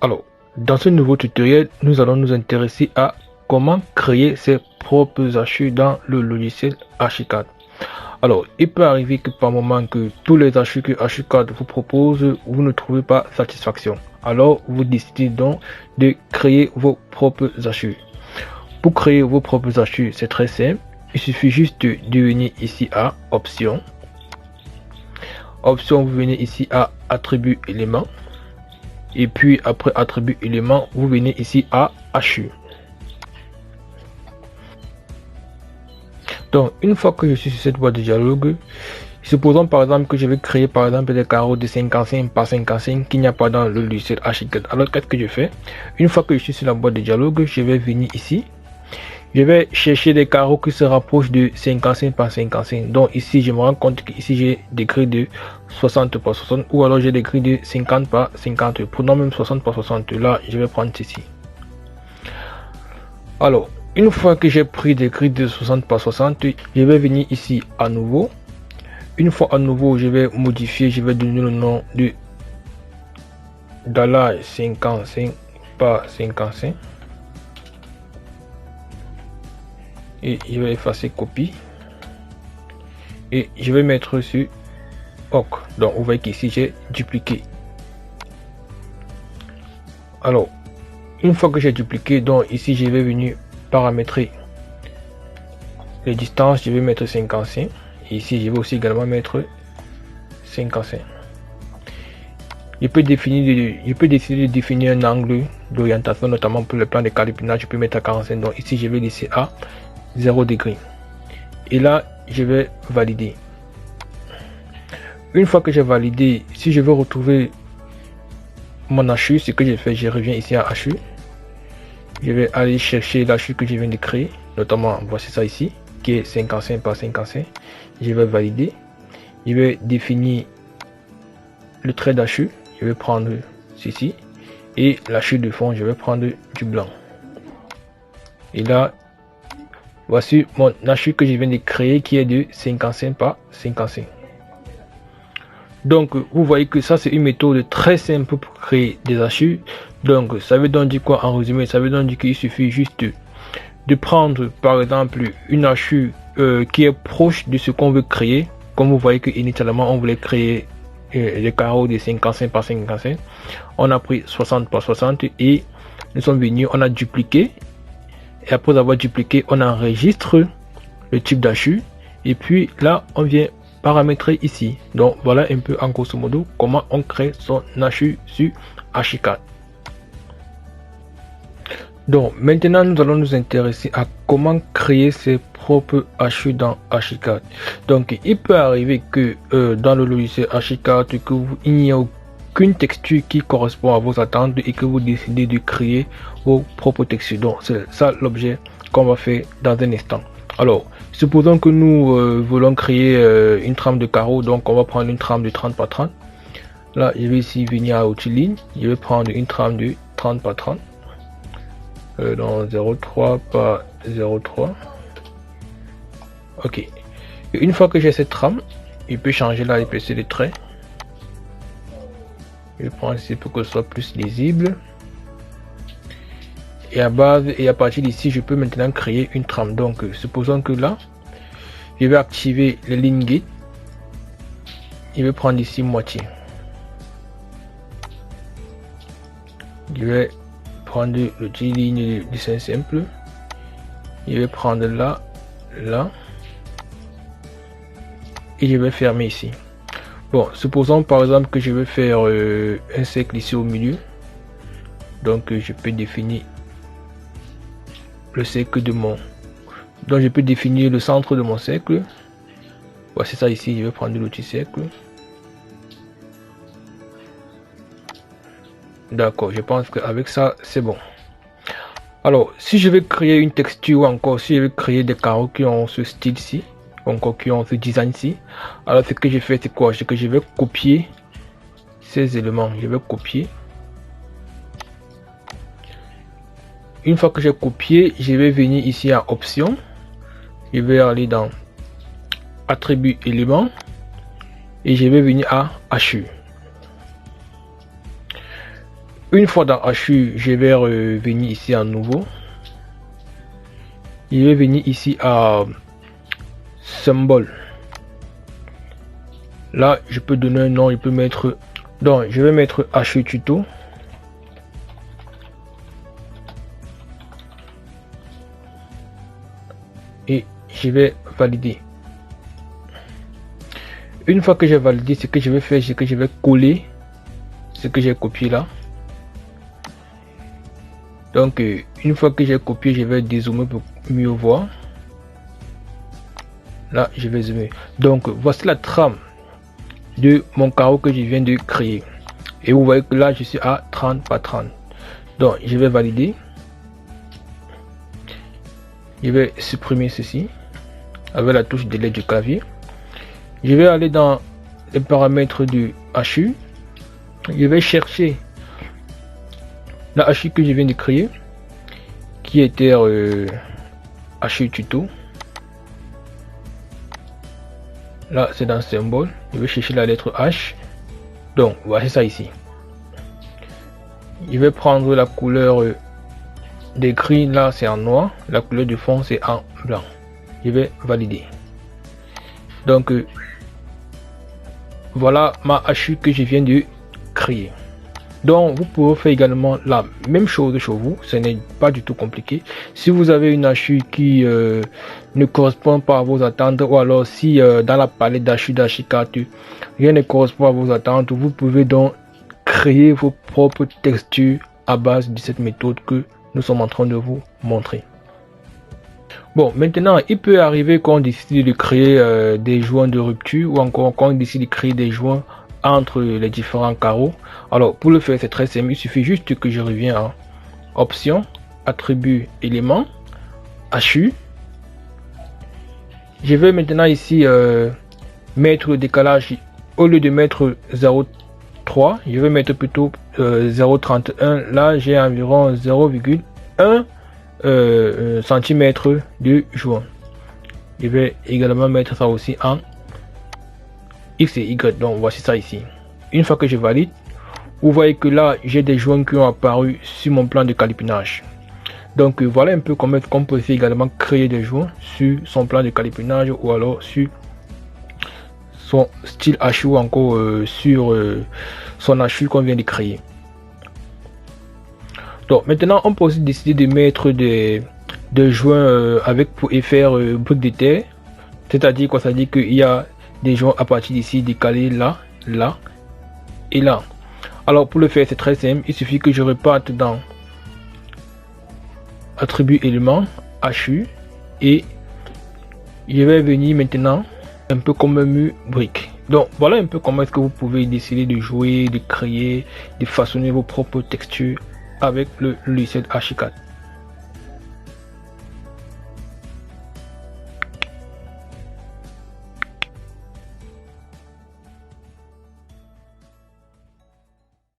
Alors, dans ce nouveau tutoriel, nous allons nous intéresser à comment créer ses propres archives dans le logiciel Archicad. Alors, il peut arriver que par moment que tous les archives que Archicad vous propose, vous ne trouvez pas satisfaction. Alors, vous décidez donc de créer vos propres archives. Pour créer vos propres archives, c'est très simple. Il suffit juste de venir ici à Options. Options, vous venez ici à Attributs éléments. Et puis après attribut élément, vous venez ici à archive. Donc une fois que je suis sur cette boîte de dialogue, supposons par exemple que je vais créer par exemple des carreaux de 55 par 55 qu'il n'y a pas dans le logiciel Archicad. Alors qu'est-ce que je fais? Une fois que je suis sur la boîte de dialogue, je vais venir ici. Je vais chercher des carreaux qui se rapprochent de 55 par 55. Donc ici, je me rends compte qu'ici, j'ai des grilles de 60 par 60 ou alors j'ai des grilles de 50 par 50. Prenons même 60 par 60. Là, je vais prendre ceci. Alors, une fois que j'ai pris des grilles de 60 par 60, je vais venir ici à nouveau. Une fois à nouveau, je vais modifier, je vais donner le nom de $ 55 par 55. Et je vais effacer copie et je vais mettre sur OK. Donc vous voyez qu'ici j'ai dupliqué. Alors une fois que j'ai dupliqué, donc ici je vais venir paramétrer les distances. Je vais mettre 55 et ici je vais aussi également mettre 55. Je peux décider de définir un angle d'orientation, notamment pour le plan de calipinage. Je peux mettre à 45. Donc ici je vais laisser à 0 degré et là je vais valider. Une fois que j'ai validé, si je veux retrouver mon HU, ce que j'ai fait, je reviens ici à HU, je vais aller chercher l'HU que je viens de créer, notamment voici ça ici qui est 55 par 55. Je vais valider, je vais définir le trait d'HU, je vais prendre ceci et l'HU de fond, je vais prendre du blanc et là voici mon HU que je viens de créer qui est de 55 par 55. Donc vous voyez que ça c'est une méthode très simple pour créer des HU. Donc ça veut donc dire quoi en résumé? Ça veut donc dire qu'il suffit juste de prendre par exemple une HU qui est proche de ce qu'on veut créer. Comme vous voyez que initialement on voulait créer les carreaux de 55 par 55. On a pris 60 par 60 et nous sommes venus, on a dupliqué. Et après avoir dupliqué, on enregistre le type d'HU et puis là on vient paramétrer ici. Donc voilà un peu en grosso modo comment on crée son HU sur Archicad. Donc maintenant nous allons nous intéresser à comment créer ses propres HU dans Archicad. Donc il peut arriver que dans le logiciel Archicad il n'y a aucune texture qui correspond à vos attentes et que vous décidez de créer vos propres textures. Donc c'est ça l'objet qu'on va faire dans un instant. Alors supposons que nous voulons créer une trame de carreaux. Donc on va prendre une trame de 30 par 30. Là je vais ici venir à outil ligne, je vais prendre une trame de 30 par 30 dans 0,3 par 0,3. Ok, et une fois que j'ai cette trame, il peut changer là l'épaisseur des traits. Je vais prendre ici pour que ce soit plus lisible. Et à partir d'ici, je peux maintenant créer une trame. Donc, supposons que là, je vais activer les lignes guide. Je vais prendre ici moitié. Je vais prendre l'outil ligne de dessin simple. Je vais prendre là, là. Et je vais fermer ici. Bon, supposons par exemple que je vais faire un cercle ici au milieu. Donc je peux définir le cercle de mon... Donc je peux définir le centre de mon cercle. Voici ça ici, je vais prendre l'outil cercle. D'accord, je pense qu'avec ça, c'est bon. Alors, si je vais créer une texture ou encore si je vais créer des carreaux qui ont ce style-ci, encore qui ont ce design-ci, alors ce que je fais, c'est quoi? C'est que je vais copier ces éléments. Je vais copier. Une fois que j'ai copié, je vais venir ici à Options. Je vais aller dans Attributs éléments et je vais venir à HU. Une fois dans HU, je vais revenir ici à nouveau. Je vais venir ici à symbole. Là, je peux donner un nom, je peux mettre... Donc, je vais mettre HU tuto. Et je vais valider. Une fois que j'ai validé, ce que je vais faire, c'est que je vais coller ce que j'ai copié là. Donc, une fois que j'ai copié, je vais dézoomer pour mieux voir. Là, je vais zoomer. Donc, voici la trame de mon carreau que je viens de créer. Et vous voyez que là, je suis à 30 par 30. Donc, je vais valider. Je vais supprimer ceci avec la touche Delete du clavier. Je vais aller dans les paramètres du HU. Je vais chercher la HU que je viens de créer, qui était HU tuto. Là, c'est dans symbole. Je vais chercher la lettre H. Donc, voici ça ici. Je vais prendre la couleur des gris. Là, c'est en noir. La couleur du fond, c'est en blanc. Je vais valider. Donc, voilà ma HU que je viens de créer. Donc, vous pouvez faire également la même chose chez vous. Ce n'est pas du tout compliqué. Si vous avez une HU qui ne correspond pas à vos attentes, ou alors si dans la palette d'HU d'Archicad, rien ne correspond à vos attentes, vous pouvez donc créer vos propres textures à base de cette méthode que nous sommes en train de vous montrer. Bon, maintenant, il peut arriver qu'on décide de créer des joints de rupture, ou encore qu'on décide de créer des joints entre les différents carreaux. Alors, pour le faire, c'est très simple. Il suffit juste que je revienne en option, attribut, éléments, HU. Je vais maintenant ici mettre le décalage. Au lieu de mettre 0,3, je vais mettre plutôt 0,31. Là, j'ai environ 0,1 cm de joint. Je vais également mettre ça aussi en X et Y. Donc voici ça ici. Une fois que je valide, vous voyez que là j'ai des joints qui ont apparu sur mon plan de calipinage. Donc voilà un peu comment on peut également créer des joints sur son plan de calipinage, ou alors sur son style HU, ou encore sur son HU qu'on vient de créer. Donc maintenant on peut aussi décider de mettre des joints avec pour effet brique de terre. C'est-à-dire quoi? Ça dit qu'il y a des joints à partir d'ici décalés là, là et là. Alors pour le faire, c'est très simple. Il suffit que je reparte dans attribut élément HU et je vais venir maintenant un peu comme un mur brique. Donc voilà un peu comment est-ce que vous pouvez décider de jouer, de créer, de façonner vos propres textures avec le logiciel Archicad.